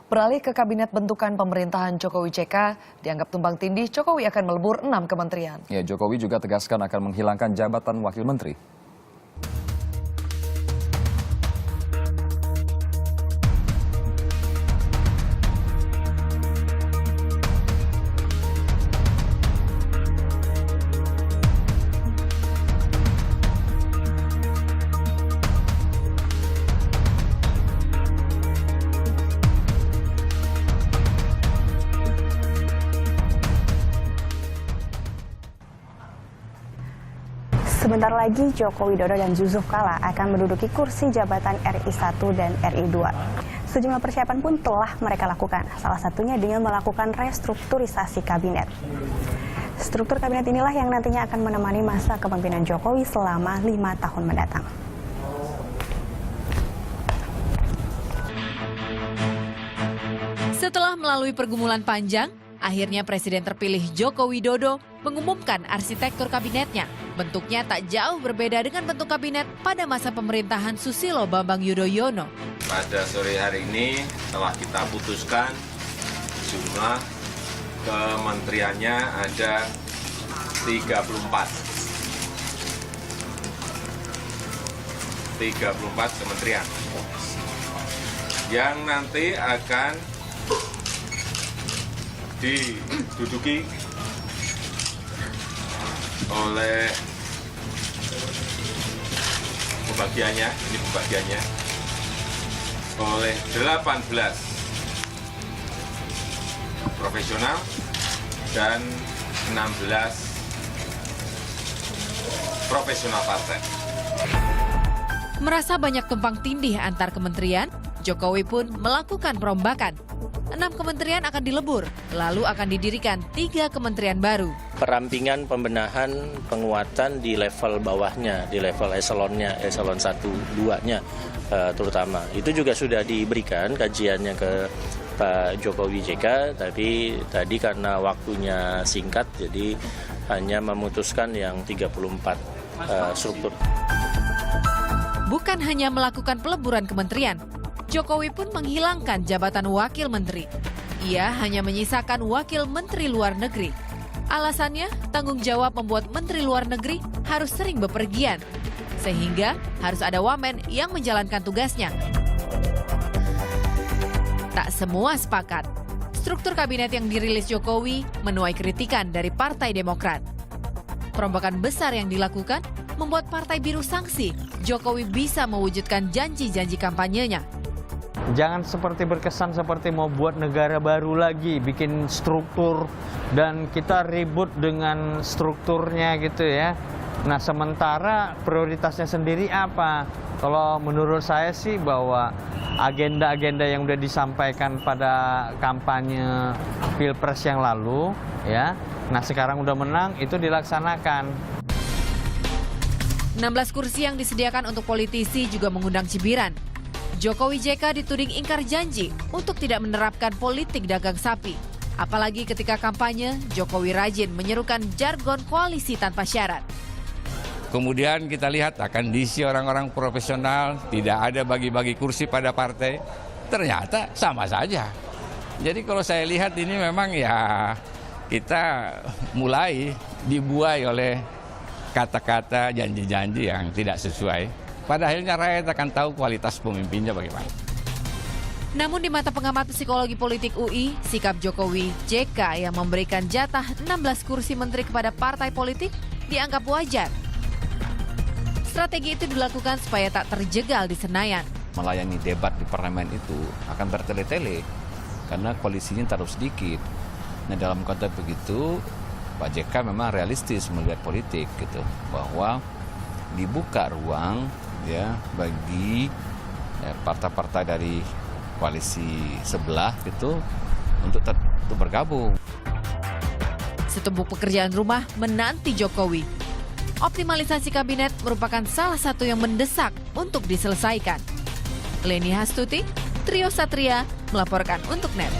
Beralih ke kabinet bentukan pemerintahan Jokowi JK, dianggap tumbang tindih Jokowi akan melebur 6 kementerian. Ya, Jokowi juga tegaskan akan menghilangkan jabatan wakil menteri. Sebentar lagi Joko Widodo dan Yusuf Kala akan menduduki kursi jabatan RI 1 dan RI 2. Sejumlah persiapan pun telah mereka lakukan, salah satunya dengan melakukan restrukturisasi kabinet. Struktur kabinet inilah yang nantinya akan menemani masa kepemimpinan Jokowi selama 5 tahun mendatang. Setelah melalui pergumulan panjang, akhirnya Presiden terpilih Joko Widodo mengumumkan arsitektur kabinetnya. Bentuknya tak jauh berbeda dengan bentuk kabinet pada masa pemerintahan Susilo Bambang Yudhoyono. Pada sore hari ini telah kita putuskan jumlah kementeriannya ada 34 kementerian yang nanti akan diduduki oleh pembagiannya oleh 18 profesional dan 16 profesional partai. Merasa banyak tumpang tindih antar kementerian, Jokowi pun melakukan perombakan. 6 kementerian akan dilebur, lalu akan didirikan 3 kementerian baru. Perampingan, pembenahan, penguatan di level bawahnya, di level eselonnya, eselon 1, 2-nya terutama. Itu juga sudah diberikan kajiannya ke Pak Jokowi JK, tapi tadi karena waktunya singkat, jadi hanya memutuskan yang 34 struktur. Bukan hanya melakukan peleburan kementerian, Jokowi pun menghilangkan jabatan wakil menteri. Ia hanya menyisakan wakil menteri luar negeri. Alasannya, tanggung jawab membuat menteri luar negeri harus sering bepergian, sehingga harus ada wamen yang menjalankan tugasnya. Tak semua sepakat. Struktur kabinet yang dirilis Jokowi menuai kritikan dari Partai Demokrat. Perombakan besar yang dilakukan membuat Partai Biru sangsi Jokowi bisa mewujudkan janji-janji kampanyenya. Jangan seperti berkesan seperti mau buat negara baru lagi, bikin struktur dan kita ribut dengan strukturnya gitu ya. Nah, sementara prioritasnya sendiri apa? Kalau menurut saya sih bahwa agenda-agenda yang sudah disampaikan pada kampanye Pilpres yang lalu ya. Nah, sekarang udah menang itu dilaksanakan. 16 kursi yang disediakan untuk politisi juga mengundang cibiran. Jokowi JK dituding ingkar janji untuk tidak menerapkan politik dagang sapi. Apalagi ketika kampanye, Jokowi rajin menyerukan jargon koalisi tanpa syarat. Kemudian kita lihat akan diisi orang-orang profesional, tidak ada bagi-bagi kursi pada partai. Ternyata sama saja. Jadi kalau saya lihat ini memang ya kita mulai dibuai oleh kata-kata janji-janji yang tidak sesuai. Pada akhirnya rakyat akan tahu kualitas pemimpinnya bagaimana. Namun di mata pengamat psikologi politik UI, sikap Jokowi JK yang memberikan jatah 16 kursi menteri kepada partai politik dianggap wajar. Strategi itu dilakukan supaya tak terjegal di Senayan. Melayani debat di parlemen itu akan bertele-tele karena koalisinya terlalu sedikit. Nah, dalam konteks begitu, Pak JK memang realistis melihat politik gitu, bahwa dibuka ruang ya bagi partai-partai dari koalisi sebelah gitu untuk bergabung. Setumpuk pekerjaan rumah menanti Jokowi. Optimalisasi kabinet merupakan salah satu yang mendesak untuk diselesaikan. Leni Hastuti, Trio Satria melaporkan untuk NET.